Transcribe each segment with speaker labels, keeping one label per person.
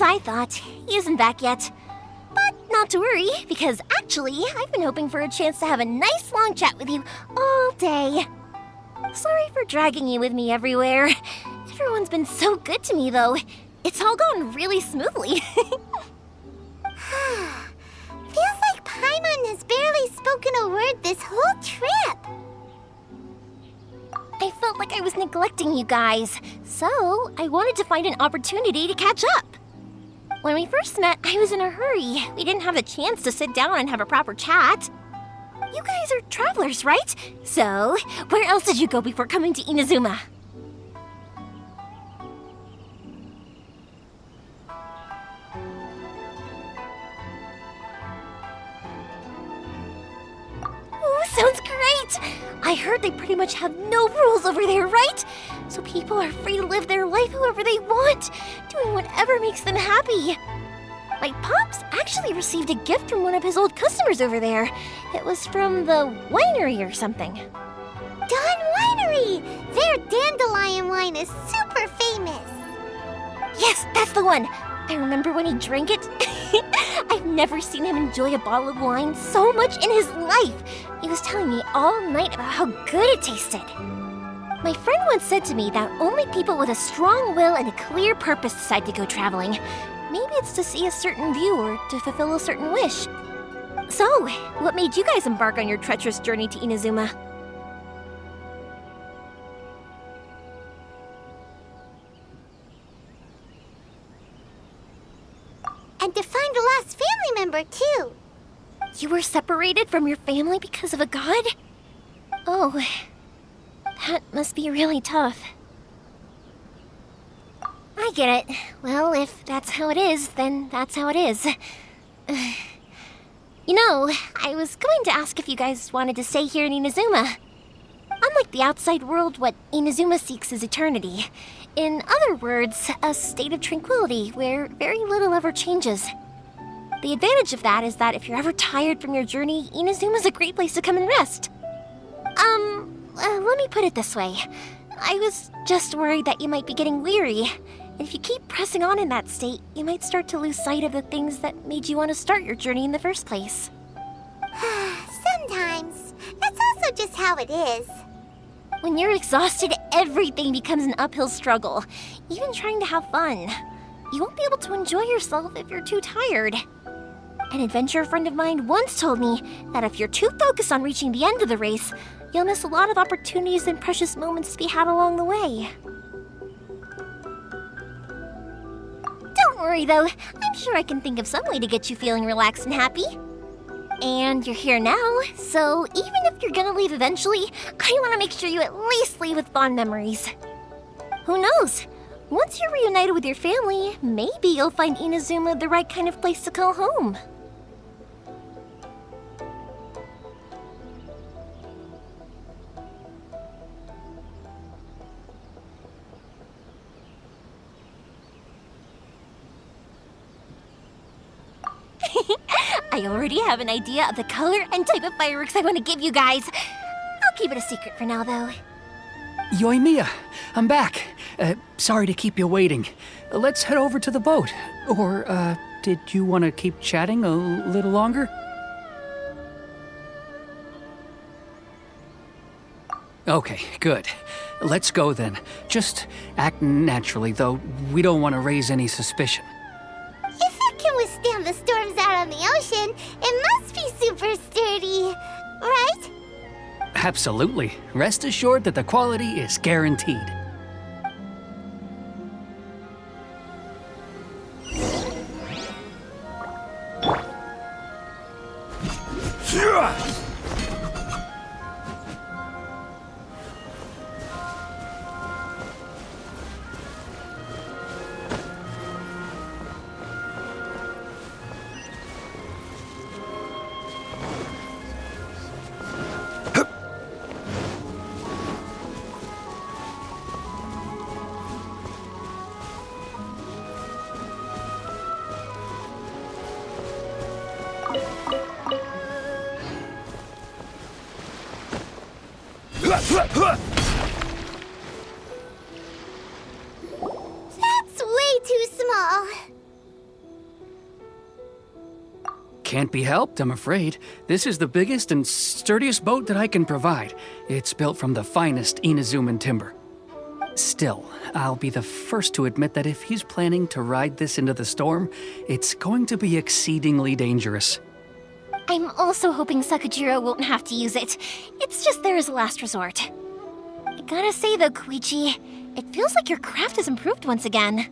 Speaker 1: I thought. He isn't back yet. But not to worry, because actually, I've been hoping for a chance to have a nice long chat with you all day. Sorry for dragging you with me everywhere. Everyone's been so good to me, though. It's all gone really smoothly.
Speaker 2: Feels like Paimon has barely spoken a word this whole trip.
Speaker 1: I felt like I was neglecting you guys, so I wanted to find an opportunity to catch up. When we first met, I was in a hurry. We didn't have a chance to sit down and have a proper chat. You guys are travelers, right? So, where else did you go before coming to Inazuma? Sounds great! I heard they pretty much have no rules over there, right? So people are free to live their life however they want, doing whatever makes them happy. My pops actually received a gift from one of his old customers over there. It was from the winery or something.
Speaker 2: Dawn Winery! Their dandelion wine is super famous.
Speaker 1: Yes, that's the one! I remember when he drank it. I've never seen him enjoy a bottle of wine so much in his life. He was telling me all night about how good it tasted. My friend once said to me that only people with a strong will and a clear purpose decide to go traveling. Maybe it's to see a certain view or to fulfill a certain wish. So, what made you guys embark on your treacherous journey to Inazuma?
Speaker 2: And to find a lost family member, too.
Speaker 1: You were separated from your family because of a god? Oh, that must be really tough. I get it. Well, if that's how it is, then that's how it is. You know, I was going to ask if you guys wanted to stay here in Inazuma. Unlike the outside world, what Inazuma seeks is eternity. In other words, a state of tranquility where very little ever changes. The advantage of that is that if you're ever tired from your journey, Inazuma's a great place to come and rest. Let me put it this way. I was just worried that you might be getting weary. And if you keep pressing on in that state, you might start to lose sight of the things that made you want to start your journey in the first place.
Speaker 2: Sometimes. That's also just how it is.
Speaker 1: When you're exhausted, everything becomes an uphill struggle, even trying to have fun. You won't be able to enjoy yourself if you're too tired. An adventurer friend of mine once told me that if you're too focused on reaching the end of the race, you'll miss a lot of opportunities and precious moments to be had along the way. Don't worry though, I'm sure I can think of some way to get you feeling relaxed and happy. And you're here now, so even if you're gonna leave eventually, I want to make sure you at least leave with fond memories. Who knows? Once you're reunited with your family, maybe you'll find Inazuma the right kind of place to call home. I already have an idea of the color and type of fireworks I want to give you guys. I'll keep it a secret for now, though.
Speaker 3: Yoimiya, I'm back. Sorry to keep you waiting. Let's head over to the boat. Or, did you want to keep chatting a little longer? Okay, good. Let's go then. Just act naturally, though we don't want to raise any suspicion.
Speaker 2: If it can withstand the storms out on the ocean, it must be super sturdy, right?
Speaker 3: Absolutely. Rest assured that the quality is guaranteed.
Speaker 2: That's way too small.
Speaker 3: Can't be helped, I'm afraid. This is the biggest and sturdiest boat that I can provide. It's built from the finest Inazuman timber. Still, I'll be the first to admit that if he's planning to ride this into the storm, it's going to be exceedingly dangerous.
Speaker 1: I'm also hoping Sakajiro won't have to use it. It's just there as a last resort. I gotta say though, Koichi, it feels like your craft has improved once again.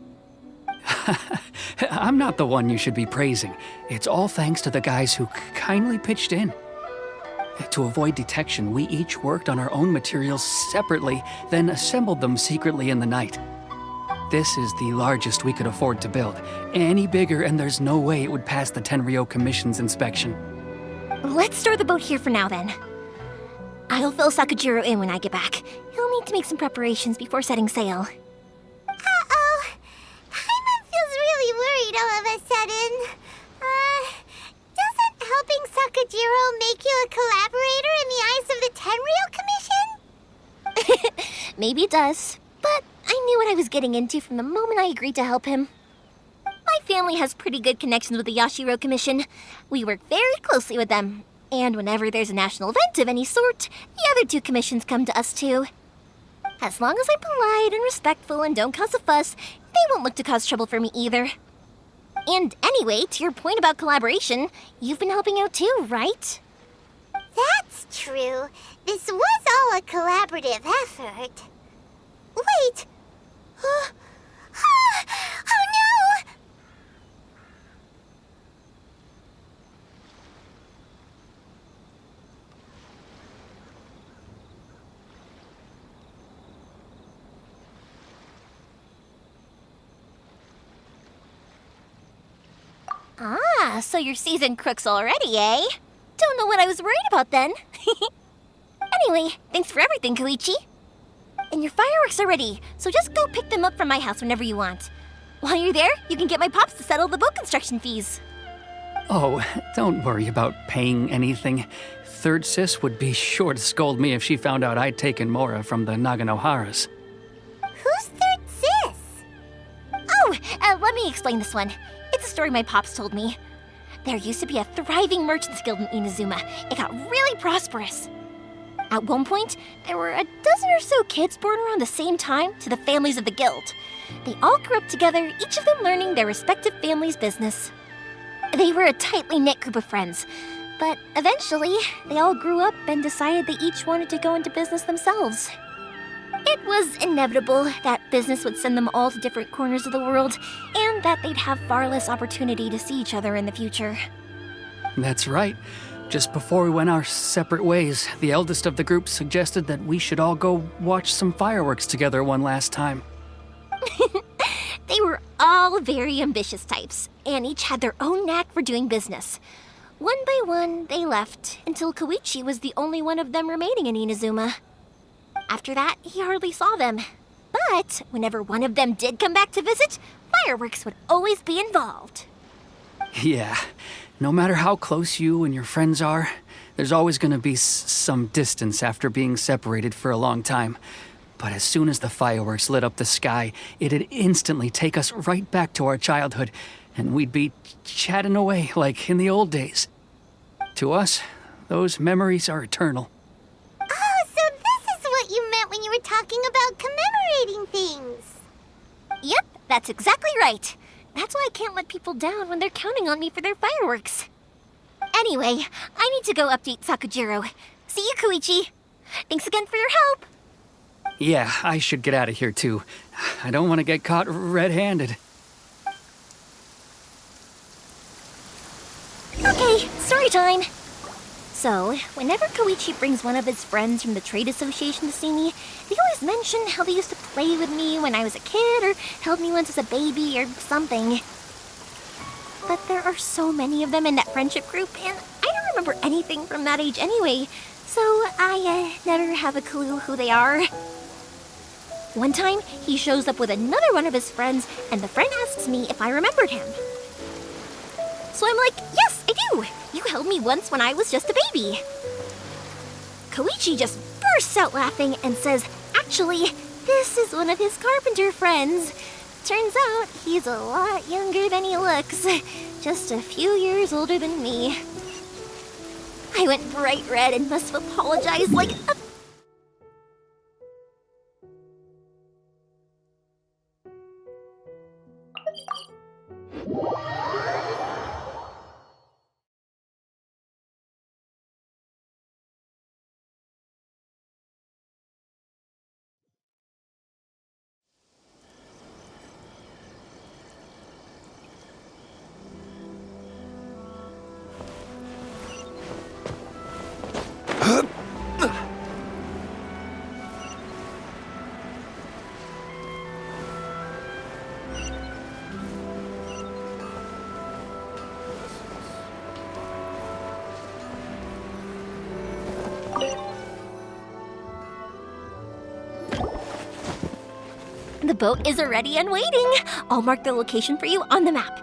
Speaker 3: I'm not the one you should be praising. It's all thanks to the guys who kindly pitched in. To avoid detection, we each worked on our own materials separately, then assembled them secretly in the night. This is the largest we could afford to build. Any bigger and there's no way it would pass the Tenryou Commission's inspection.
Speaker 1: Let's store the boat here for now then. I'll fill Sakajiro in when I get back. He'll need to make some preparations before setting sail.
Speaker 2: Uh-oh. Paimon feels really worried all of a sudden. Doesn't helping Sakajiro make you a collaborator in the eyes of the Tenryou Commission?
Speaker 1: Maybe it does, but I knew what I was getting into from the moment I agreed to help him. My family has pretty good connections with the Yashiro Commission. We work very closely with them, and whenever there's a national event of any sort, the other two commissions come to us too. As long as I'm polite and respectful and don't cause a fuss, they won't look to cause trouble for me either. And anyway, to your point about collaboration, you've been helping out too, right?
Speaker 2: That's true. This was all a collaborative effort. Wait! Oh no!
Speaker 1: Ah, so you're seasoned crooks already, eh? Don't know what I was worried about then. Anyway, thanks for everything, Koichi. And your fireworks are ready, so just go pick them up from my house whenever you want. While you're there, you can get my pops to settle the boat construction fees.
Speaker 3: Oh, don't worry about paying anything. Third Sis would be sure to scold me if she found out I'd taken Mora from the Naganoharas.
Speaker 2: Who's Third Sis?
Speaker 1: Oh, let me explain this one. It's a story my pops told me. There used to be a thriving merchants guild in Inazuma. It got really prosperous. At one point, there were a dozen or so kids born around the same time to the families of the guild. They all grew up together, each of them learning their respective family's business. They were a tightly knit group of friends, but eventually, they all grew up and decided they each wanted to go into business themselves. It was inevitable that business would send them all to different corners of the world, and that they'd have far less opportunity to see each other in the future.
Speaker 3: That's right. Just before we went our separate ways, the eldest of the group suggested that we should all go watch some fireworks together one last time.
Speaker 1: They were all very ambitious types, and each had their own knack for doing business. One by one, they left, until Koichi was the only one of them remaining in Inazuma. After that, he hardly saw them. But whenever one of them did come back to visit, fireworks would always be involved.
Speaker 3: Yeah, no matter how close you and your friends are, there's always going to be some distance after being separated for a long time. But as soon as the fireworks lit up the sky, it'd instantly take us right back to our childhood, and we'd be chatting away like in the old days. To us, those memories are eternal.
Speaker 2: Oh, so this is what you meant when you were talking about commemorating things.
Speaker 1: Yep, that's exactly right. That's why I can't let people down when they're counting on me for their fireworks. Anyway, I need to go update Sakajiro. See you, Koichi. Thanks again for your help.
Speaker 3: Yeah, I should get out of here too. I don't want to get caught red-handed.
Speaker 1: Okay, story time. So, whenever Koichi brings one of his friends from the trade association to see me, they always mention how they used to play with me when I was a kid or held me once as a baby or something. But there are so many of them in that friendship group, and I don't remember anything from that age anyway, so I never have a clue who they are. One time, he shows up with another one of his friends, and the friend asks me if I remembered him. So I'm like, yes, I do! You held me once when I was just a baby. Koichi just bursts out laughing and says, actually, this is one of his carpenter friends. Turns out he's a lot younger than he looks. Just a few years older than me. I went bright red and must have apologized like a... The boat is ready and waiting. I'll mark the location for you on the map.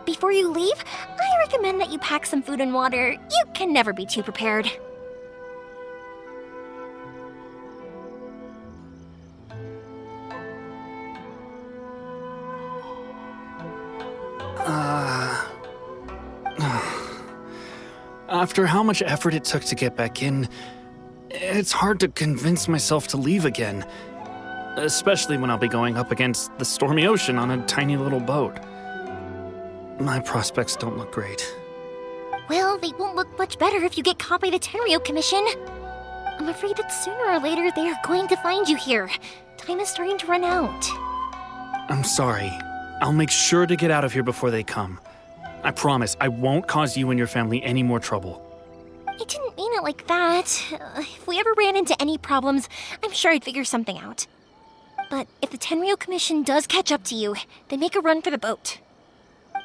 Speaker 1: Before you leave, I recommend that you pack some food and water. You can never be too prepared.
Speaker 4: After how much effort it took to get back in, it's hard to convince myself to leave again. Especially when I'll be going up against the stormy ocean on a tiny little boat. My prospects don't look great.
Speaker 1: Well, they won't look much better if you get caught by the Tenryou Commission. I'm afraid that sooner or later they are going to find you here. Time is starting to run out.
Speaker 4: I'm sorry. I'll make sure to get out of here before they come. I promise I won't cause you and your family any more trouble.
Speaker 1: I didn't mean it like that. If we ever ran into any problems, I'm sure I'd figure something out. But if the Tenryou Commission does catch up to you, then make a run for the boat.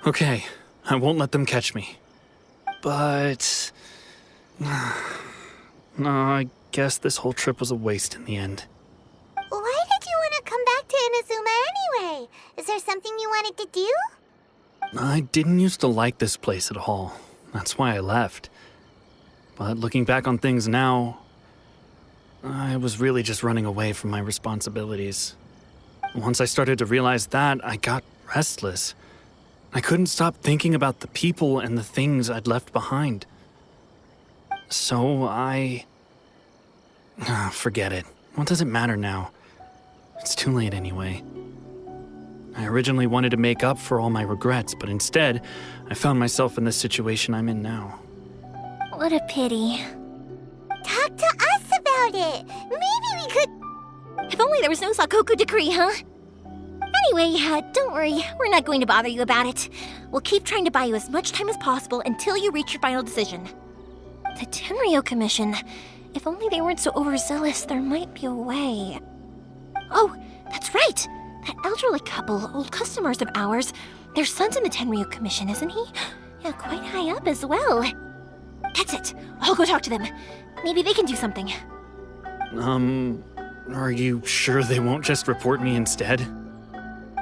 Speaker 4: Okay, I won't let them catch me. But... no, I guess this whole trip was a waste in the end.
Speaker 2: Why did you want to come back to Inazuma anyway? Is there something you wanted to do?
Speaker 4: I didn't used to like this place at all. That's why I left. But looking back on things now, I was really just running away from my responsibilities. Once I started to realize that, I got restless. I couldn't stop thinking about the people and the things I'd left behind. So forget it. What does it matter now? It's too late anyway. I originally wanted to make up for all my regrets, but instead, I found myself in the situation I'm in now.
Speaker 1: What a pity.
Speaker 2: Talk to us about it. Maybe we could...
Speaker 1: If only there was no Sakoku decree, huh? Anyway, don't worry. We're not going to bother you about it. We'll keep trying to buy you as much time as possible until you reach your final decision. The Tenryou Commission. If only they weren't so overzealous, there might be a way. Oh, that's right! That elderly couple, old customers of ours, their son's in the Tenryou Commission, isn't he? Yeah, quite high up as well. That's it. I'll go talk to them. Maybe they can do something.
Speaker 4: Are you sure they won't just report me instead?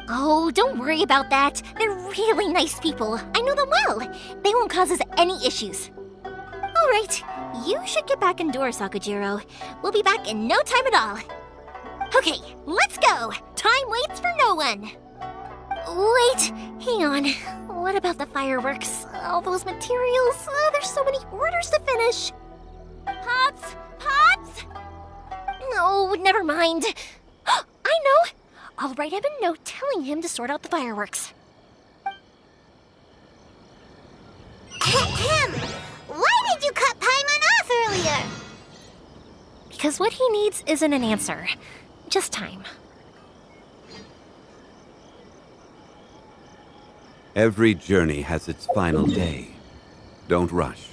Speaker 1: Oh, don't worry about that. They're really nice people. I know them well. They won't cause us any issues. All right, you should get back indoors, Sakujiro. We'll be back in no time at all. Okay, let's go. Time waits for no one. Wait, hang on. What about the fireworks? All those materials? Oh, there's so many orders to finish. Pops! Pops! No, never mind. I know. I'll write him a note telling him to sort out the fireworks.
Speaker 2: Ahem! Why did you cut Paimon off earlier?
Speaker 1: Because what he needs isn't an answer, just time.
Speaker 5: Every journey has its final day. Don't rush.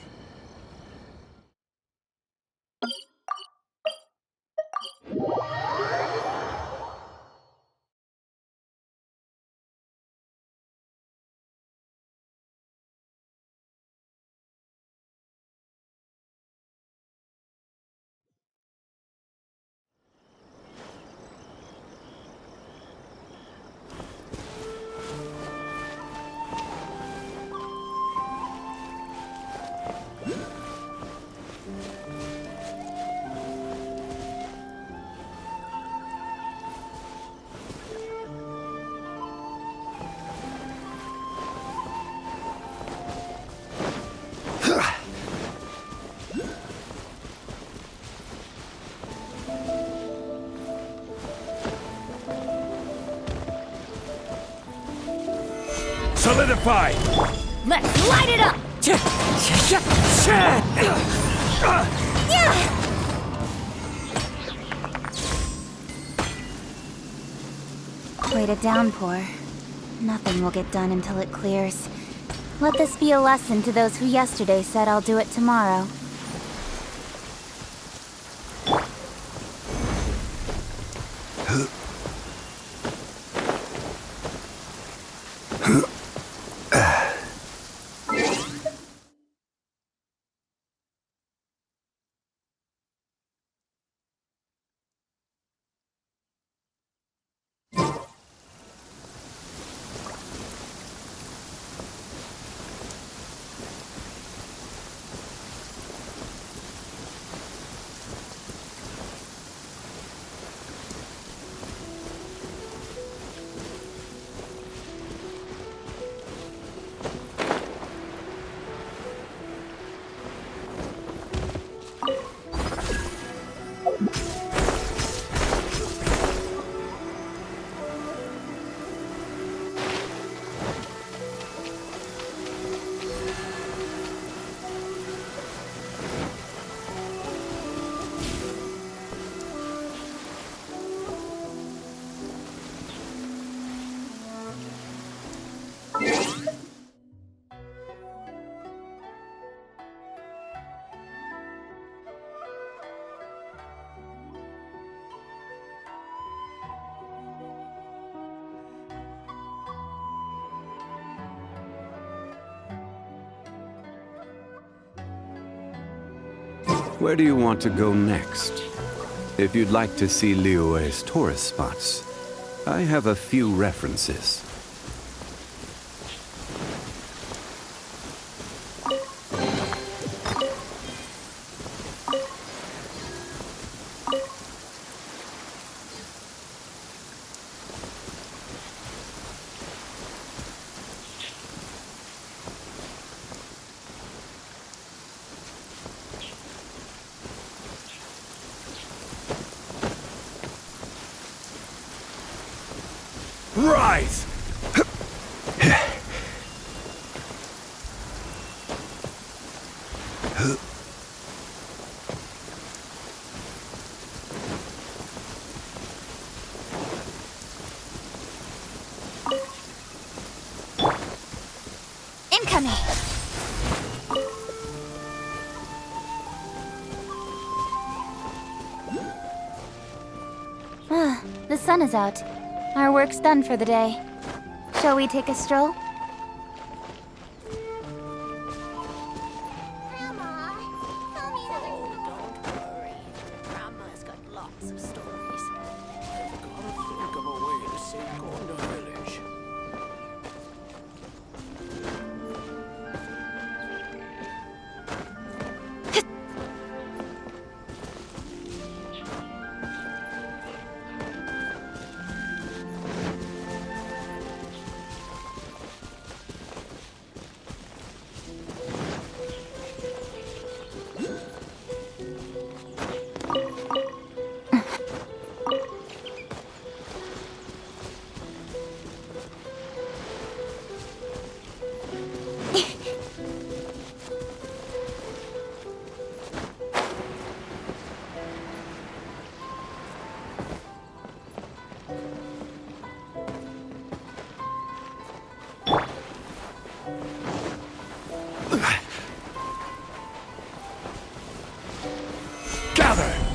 Speaker 6: Solidify!
Speaker 1: Let's light it up!
Speaker 2: Wait a downpour. Nothing will get done until it clears. Let this be a lesson to those who yesterday said I'll do it tomorrow.
Speaker 5: Where do you want to go next? If you'd like to see Liyue's tourist spots, I have a few references.
Speaker 6: Rise!
Speaker 2: Incoming! The sun is out. Our work's done for the day. Shall we take a stroll?
Speaker 1: Grandma, tell me another Don't worry. Grandma's got lots of stories.
Speaker 6: I've got to think of a way to save Gonda Village. Gather!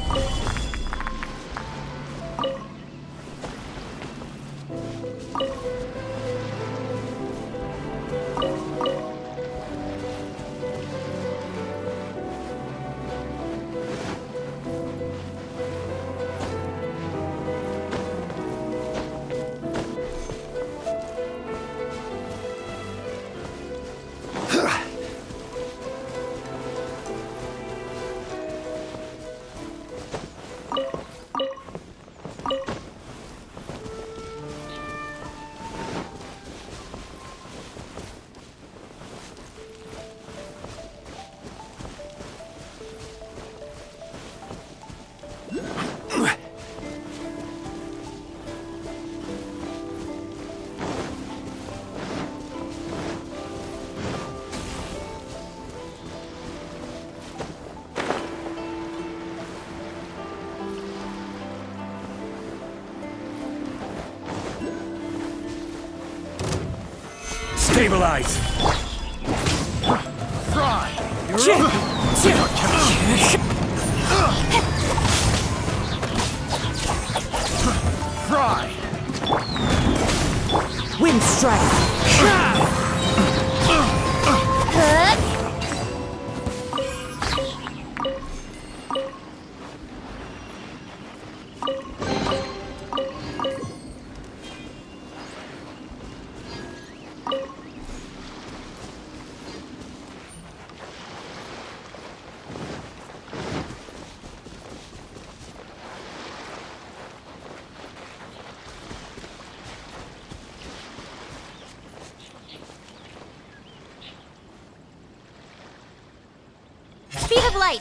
Speaker 7: Stabilize!
Speaker 6: Fry! Fry!
Speaker 8: Wind strike!
Speaker 2: Speed of light!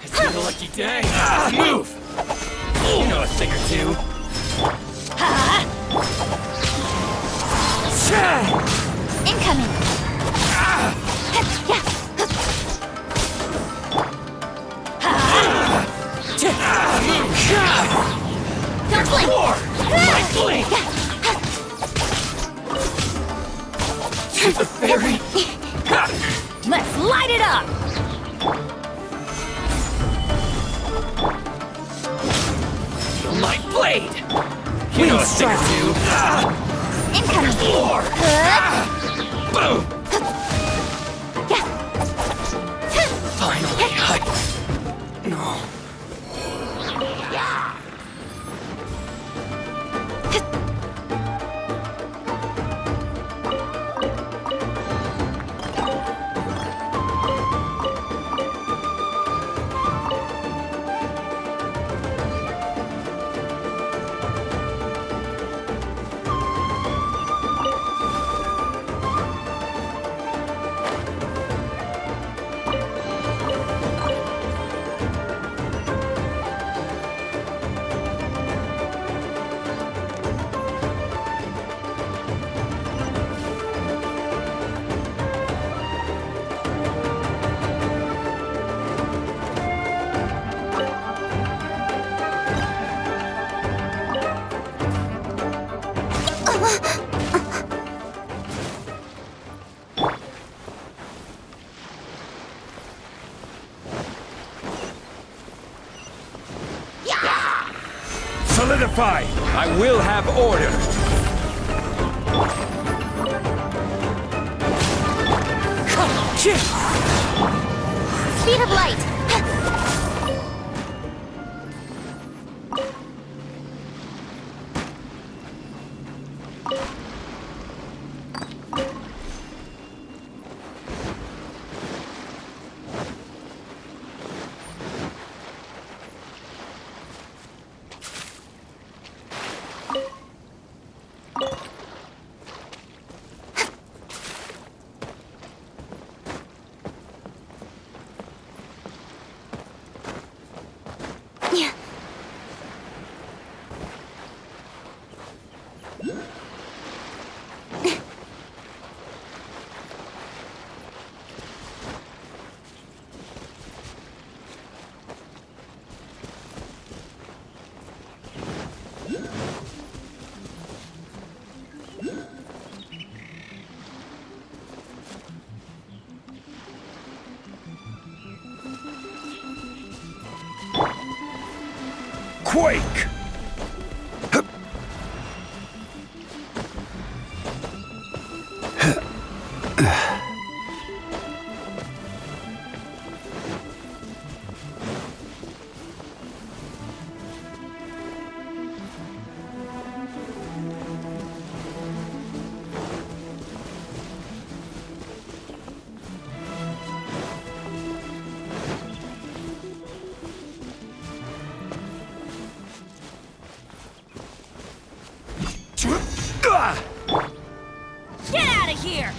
Speaker 7: It's been a lucky day. Move! You know a thing or two.
Speaker 2: Incoming! Don't blink!
Speaker 7: My blade! To the fairy!
Speaker 2: Let's light it up!
Speaker 7: Feel my blade! You know a thing or two.
Speaker 2: Incoming!
Speaker 7: Floor! Boom! Finally, No. Solidify! I will have order!
Speaker 1: Speed of light! Yeah.
Speaker 7: Quake!
Speaker 2: Get out of here!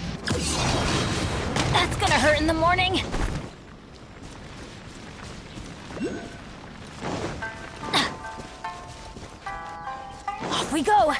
Speaker 2: That's gonna hurt in the morning. Off we go!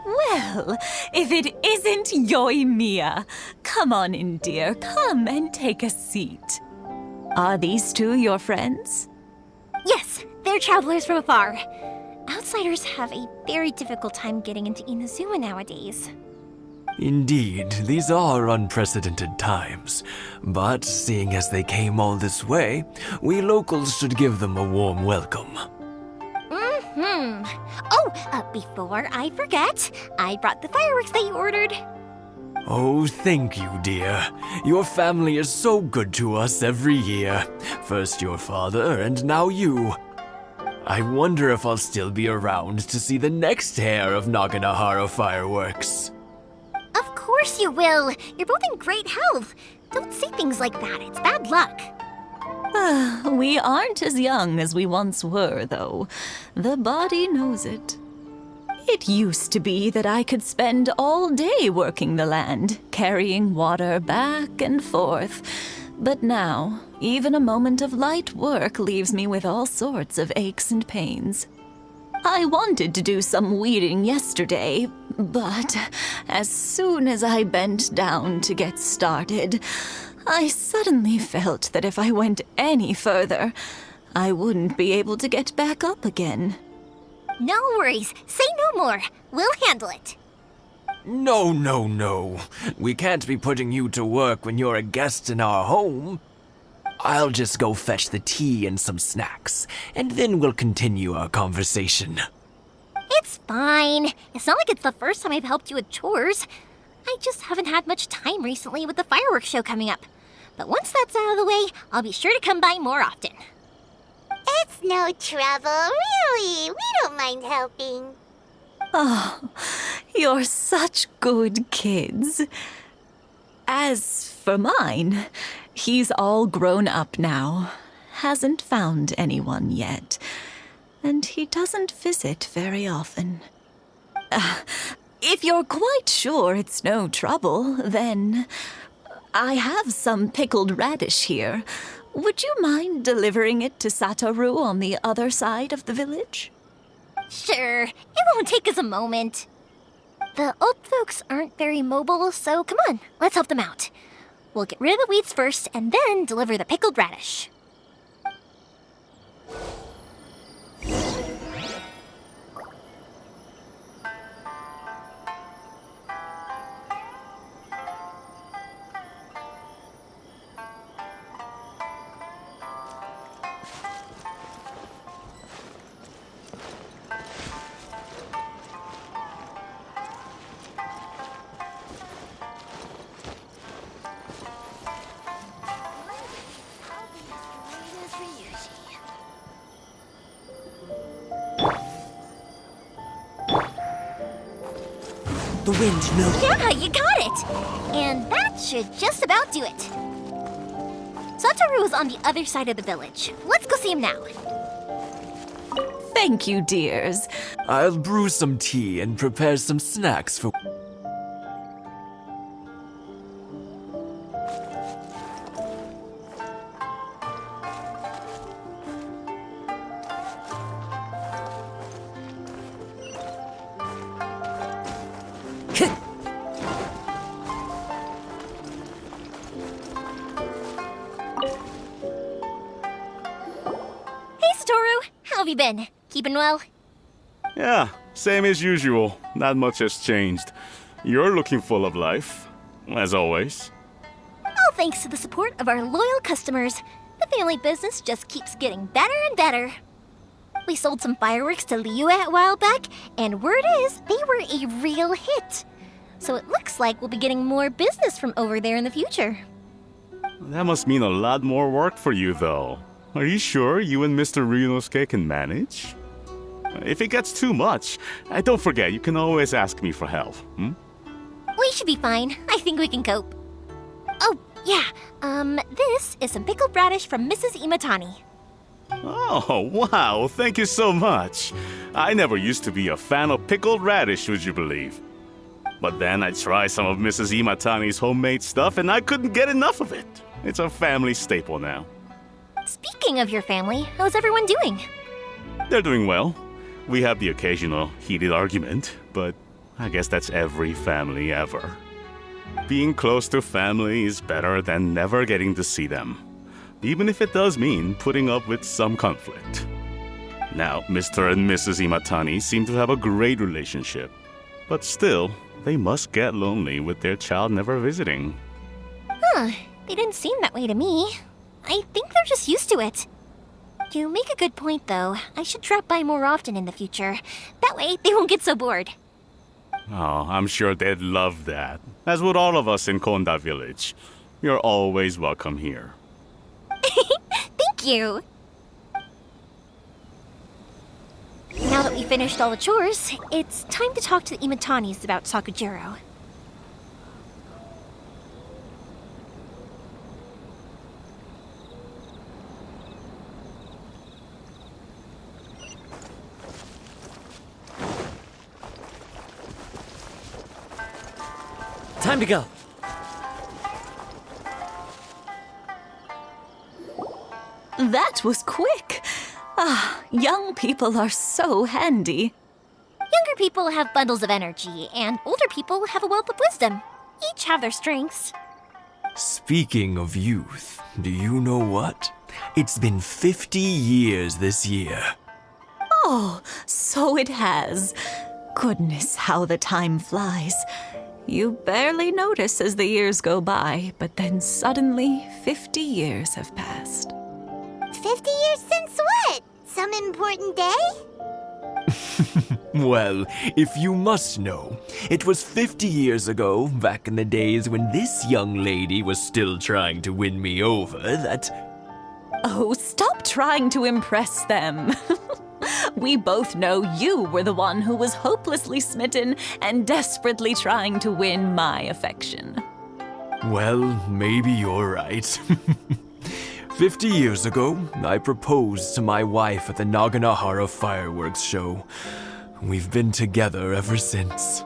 Speaker 8: Well, if it isn't Yoimiya. Come on in, dear. Come and take a seat. Are these two your friends?
Speaker 1: Yes, they're travelers from afar. Outsiders have a very difficult time getting into Inazuma nowadays.
Speaker 9: Indeed, these are unprecedented times. But seeing as they came all this way, we locals should give them a warm welcome.
Speaker 1: Oh, before I forget, I brought the fireworks that you ordered.
Speaker 9: Oh, thank you, dear. Your family is so good to us every year. First your father, and now you. I wonder if I'll still be around to see the next hair of Naganahara fireworks.
Speaker 1: Of course you will. You're both in great health. Don't say things like that. It's bad luck.
Speaker 8: We aren't as young as we once were, though. The body knows it. It used to be that I could spend all day working the land, carrying water back and forth. But now, even a moment of light work leaves me with all sorts of aches and pains. I wanted to do some weeding yesterday, but as soon as I bent down to get started, I suddenly felt that if I went any further, I wouldn't be able to get back up again.
Speaker 1: No worries. Say no more. We'll handle it.
Speaker 9: No. We can't be putting you to work when you're a guest in our home. I'll just go fetch the tea and some snacks, and then we'll continue our conversation.
Speaker 1: It's fine. It's not like it's the first time I've helped you with chores. I just haven't had much time recently with the fireworks show coming up. But once that's out of the way, I'll be sure to come by more often.
Speaker 10: It's no trouble, really. We don't mind helping.
Speaker 8: Oh, you're such good kids. As for mine, he's all grown up now. Hasn't found anyone yet. And he doesn't visit very often. If you're quite sure it's no trouble, then I have some pickled radish here. Would you mind delivering it to Satoru on the other side of the village?
Speaker 1: Sure. It won't take us a moment. The old folks aren't very mobile, so come on, let's help them out. We'll get rid of the weeds first and then deliver the pickled radish.
Speaker 9: The wind, no.
Speaker 1: Yeah, you got it! And that should just about do it. Satoru is on the other side of the village. Let's go see him now.
Speaker 8: Thank you, dears.
Speaker 9: I'll brew some tea and prepare some snacks for.
Speaker 1: Hey, Satoru! How have you been? Keeping well?
Speaker 11: Yeah, same as usual. Not much has changed. You're looking full of life, as always.
Speaker 1: All thanks to the support of our loyal customers, the family business just keeps getting better and better. We sold some fireworks to Liyue a while back, and word is they were a real hit. So it looks like we'll be getting more business from over there in the future.
Speaker 11: That must mean a lot more work for you, though. Are you sure you and Mr. Ryunosuke can manage? If it gets too much, don't forget, you can always ask me for help.
Speaker 1: We should be fine. I think we can cope. Oh, yeah. This is some pickled radish from Mrs. Imatani.
Speaker 11: Oh, wow, thank you so much. I never used to be a fan of pickled radish, would you believe? But then I tried some of Mrs. Imatani's homemade stuff and I couldn't get enough of it. It's a family staple now.
Speaker 1: Speaking of your family, how's everyone doing?
Speaker 11: They're doing well. We have the occasional heated argument, but I guess that's every family ever. Being close to family is better than never getting to see them, even if it does mean putting up with some conflict. Now, Mr. and Mrs. Imatani seem to have a great relationship, but still, they must get lonely with their child never visiting.
Speaker 1: Huh, they didn't seem that way to me. I think they're just used to it. You make a good point, though. I should drop by more often in the future. That way, they won't get so bored.
Speaker 11: Oh, I'm sure they'd love that, as would all of us in Konda Village. You're always welcome here.
Speaker 1: Thank you! Now that we finished all the chores, it's time to talk to the Imatanis about Sakujiro.
Speaker 7: Time to go.
Speaker 8: That was quick. Ah, young people are so handy.
Speaker 1: Younger people have bundles of energy, and older people have a wealth of wisdom. Each have their strengths.
Speaker 9: Speaking of youth, do you know what? It's been 50 years this year.
Speaker 8: Oh, so it has. Goodness, how the time flies. You barely notice as the years go by, but then suddenly 50 years have passed.
Speaker 10: 50 years since what? Some important day?
Speaker 9: Well, if you must know, it was 50 years ago, back in the days when this young lady was still trying to win me over, that...
Speaker 8: Oh, stop trying to impress them. We both know you were the one who was hopelessly smitten and desperately trying to win my affection.
Speaker 9: Well, maybe you're right. 50 years ago, I proposed to my wife at the Naganahara fireworks show. We've been together ever since.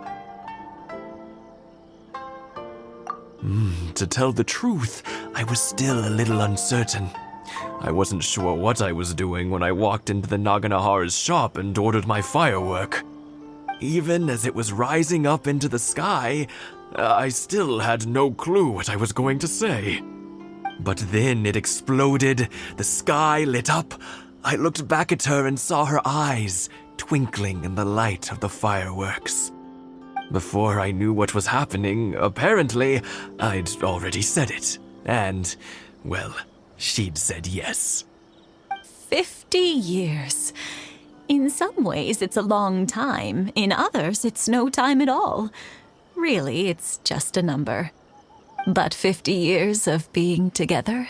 Speaker 9: To tell the truth, I was still a little uncertain. I wasn't sure what I was doing when I walked into the Naganahara's shop and ordered my firework. Even as it was rising up into the sky, I still had no clue what I was going to say. But then it exploded, the sky lit up. I looked back at her and saw her eyes twinkling in the light of the fireworks. Before I knew what was happening, apparently, I'd already said it. And, well, she'd said yes.
Speaker 8: 50 years. In some ways, it's a long time. In others, it's no time at all. Really, it's just a number. But 50 years of being together?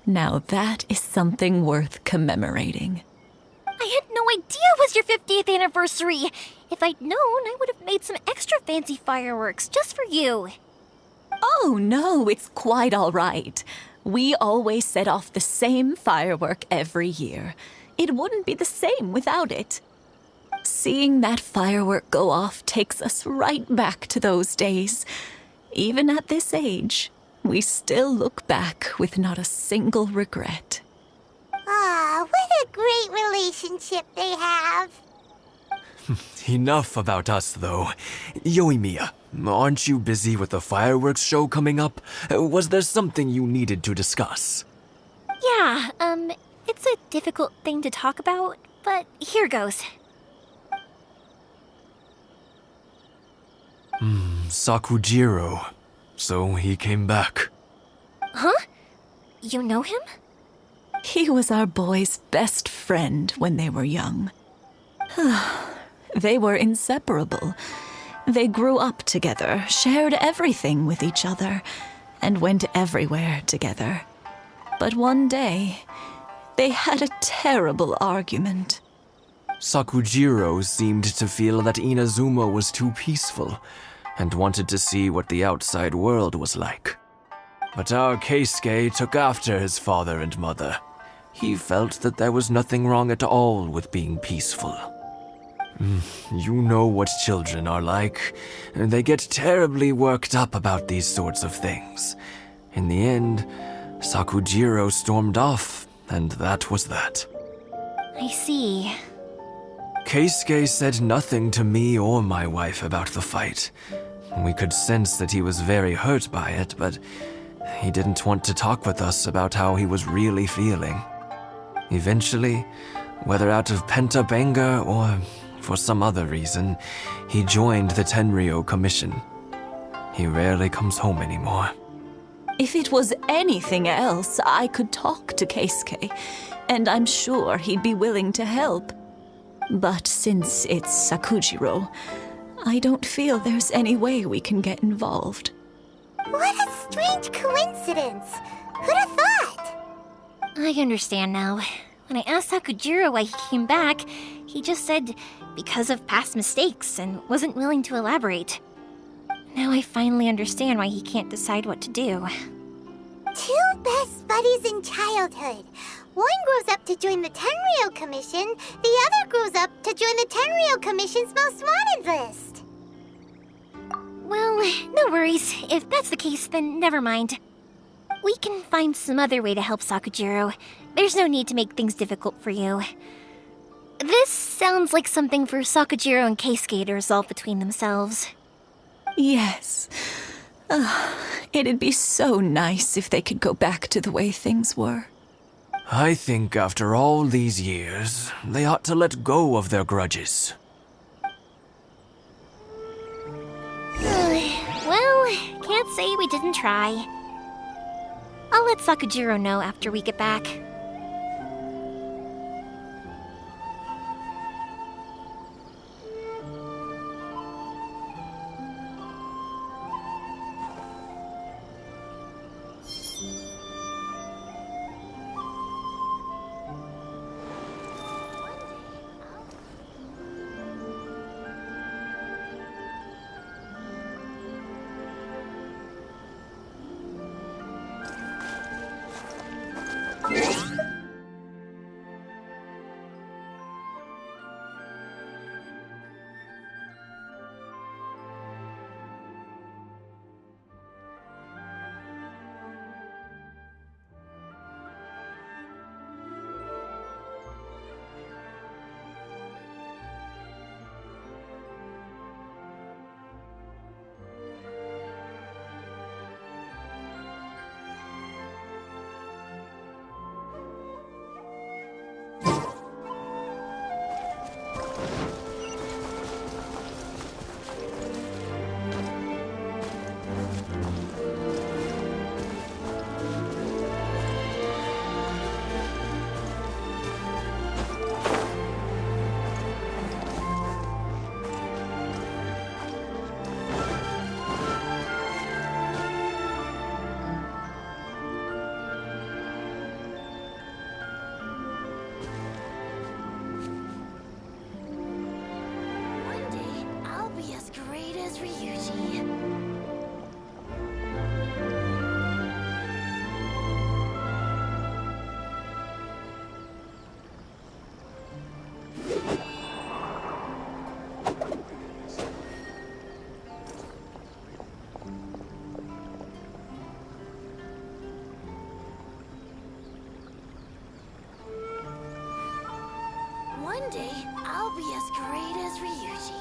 Speaker 8: Now that is something worth commemorating.
Speaker 1: I had no idea it was your 50th anniversary. If I'd known, I would have made some extra fancy fireworks just for you.
Speaker 8: Oh, no, it's quite all right. We always set off the same firework every year. It wouldn't be the same without it. Seeing that firework go off takes us right back to those days. Even at this age, we still look back with not a single regret.
Speaker 10: Ah, what a great relationship they have.
Speaker 9: Enough about us, though. Yoimiya, aren't you busy with the fireworks show coming up? Was there something you needed to discuss?
Speaker 1: Yeah, it's a difficult thing to talk about, but here goes.
Speaker 9: Sakujiro. So he came back.
Speaker 1: Huh? You know him?
Speaker 8: He was our boys' best friend when they were young. They were inseparable. They grew up together, shared everything with each other, and went everywhere together. But one day, they had a terrible argument.
Speaker 9: Sakujiro seemed to feel that Inazuma was too peaceful and wanted to see what the outside world was like. But our Keisuke took after his father and mother. He felt that there was nothing wrong at all with being peaceful. You know what children are like. They get terribly worked up about these sorts of things. In the end, Sakujiro stormed off, and that was that.
Speaker 1: I see.
Speaker 9: Keisuke said nothing to me or my wife about the fight. We could sense that he was very hurt by it, but he didn't want to talk with us about how he was really feeling. Eventually, whether out of pent-up anger or for some other reason, he joined the Tenryo Commission. He rarely comes home anymore.
Speaker 8: If it was anything else, I could talk to Keisuke, and I'm sure he'd be willing to help. But since it's Sakujiro, I don't feel there's any way we can get involved.
Speaker 10: What a strange coincidence. Who'd have thought?
Speaker 1: I understand now. When I asked Sakujiro why he came back, he just said because of past mistakes and wasn't willing to elaborate. Now I finally understand why he can't decide what to do.
Speaker 10: Two best buddies in childhood. One grows up to join the Tenryo Commission, the other grows up to join the Tenryo Commission's most wanted list.
Speaker 1: Well, no worries. If that's the case, then never mind. We can find some other way to help Sakujiro. There's no need to make things difficult for you. This sounds like something for Sakujiro and Keisuke to resolve between themselves.
Speaker 8: Yes. It'd be so nice if they could go back to the way things were.
Speaker 9: I think after all these years, they ought to let go of their grudges.
Speaker 1: Well, can't say we didn't try. I'll let Sakujiro know after we get back.
Speaker 10: Yeah.
Speaker 1: be as great as Ryuji.